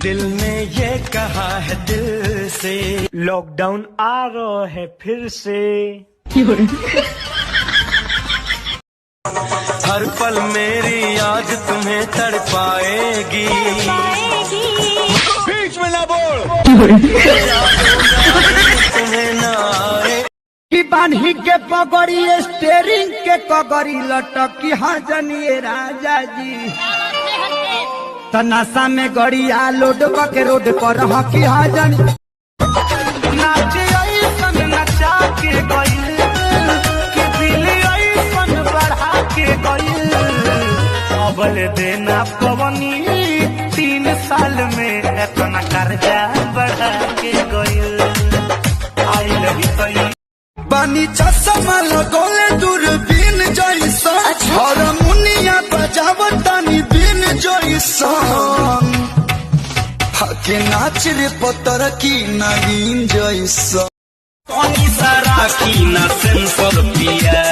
दिल ने ये कहा है दिल से, लॉकडाउन आ रहा है फिर से। हर पल मेरी याद तुम्हें तड़पाएगी। बीच में ना बोल। तुम्हें ना आए कि बान्ही के पगड़ी स्टेरिंग के कगड़ी लटकी हाँ जनिए राजा जी। तनासा में गड़िया लोड के रोड पर हकी हाँ जनी। नाचे ऐसन नचा के गइल कि दिल ऐसन बढ़ा के गइल। अबल देना पवनी 3 साल में इतना कर्जा बढ़ा के गइल। आई लगी तो बानी चश्मा लगोले दूरबीन जैसन। हारमोनिया बजावतानी बीन जैसन। हके नाच रे पतर की नगीन जैसन। कौनी सारा की ना सेंसर पिया,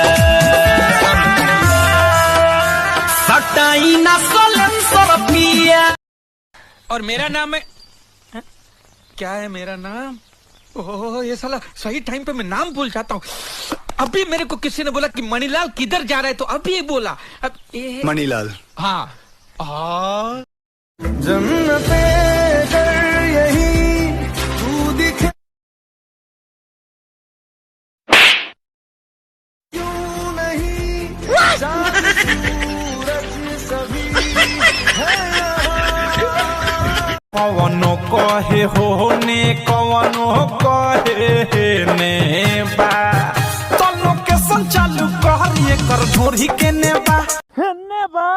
सटाई ना सेंसर पिया। और मेरा नाम है क्या है मेरा नाम? ओह ये साला सही टाइम पे मैं नाम भूल जाता हूँ। अभी मेरे को किसी ने बोला कि मणिलाल किधर जा रहा है, तो अभी ये बोला। अब ये मणिलाल। हाँ जन्नते यही तू दिखे क्यों नहीं चांद सूरज सभी है। कवनो कहे होने कवनो कहे ने बा, तो लोकेशन चालू कर ये कर ढोरी के नेबा नेबा।